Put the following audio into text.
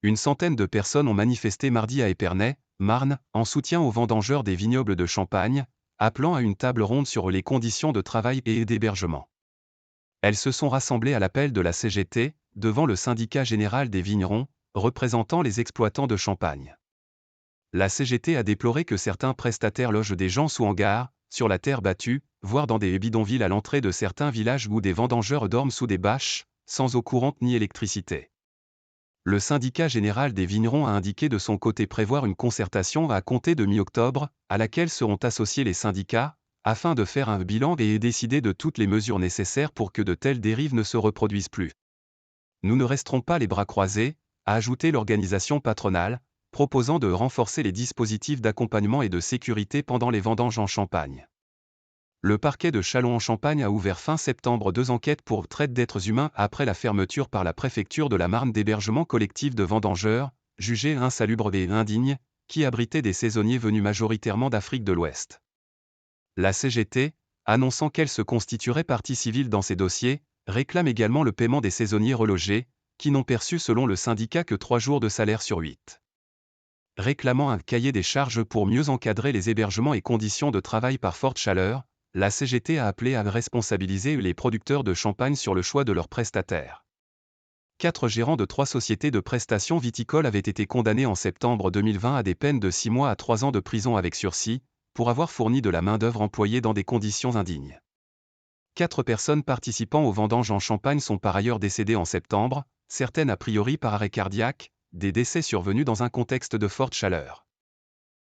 Une centaine de personnes ont manifesté mardi à Épernay, Marne, en soutien aux vendangeurs des vignobles de Champagne, appelant à une table ronde sur les conditions de travail et d'hébergement. Elles se sont rassemblées à l'appel de la CGT, devant le syndicat général des vignerons, représentant les exploitants de Champagne. La CGT a déploré que certains prestataires logent des gens sous hangar, sur la terre battue, voire dans des bidonvilles à l'entrée de certains villages où des vendangeurs dorment sous des bâches, sans eau courante ni électricité. Le syndicat général des vignerons a indiqué de son côté prévoir une concertation à compter de mi-octobre, à laquelle seront associés les syndicats, afin de faire un bilan et décider de toutes les mesures nécessaires pour que de telles dérives ne se reproduisent plus. Nous ne resterons pas les bras croisés, a ajouté l'organisation patronale, proposant de renforcer les dispositifs d'accompagnement et de sécurité pendant les vendanges en Champagne. Le parquet de Châlons-en-Champagne a ouvert fin septembre 2 enquêtes pour traite d'êtres humains après la fermeture par la préfecture de la Marne d'hébergements collectifs de vendangeurs, jugés insalubres et indignes, qui abritaient des saisonniers venus majoritairement d'Afrique de l'Ouest. La CGT, annonçant qu'elle se constituerait partie civile dans ces dossiers, réclame également le paiement des saisonniers relogés, qui n'ont perçu selon le syndicat que 3 jours de salaire sur 8. Réclamant un cahier des charges pour mieux encadrer les hébergements et conditions de travail par forte chaleur, la CGT a appelé à responsabiliser les producteurs de champagne sur le choix de leurs prestataires. 4 gérants de 3 sociétés de prestations viticoles avaient été condamnés en septembre 2020 à des peines de 6 mois à 3 ans de prison avec sursis, pour avoir fourni de la main-d'œuvre employée dans des conditions indignes. 4 personnes participant aux vendanges en Champagne sont par ailleurs décédées en septembre, certaines a priori par arrêt cardiaque, des décès survenus dans un contexte de forte chaleur.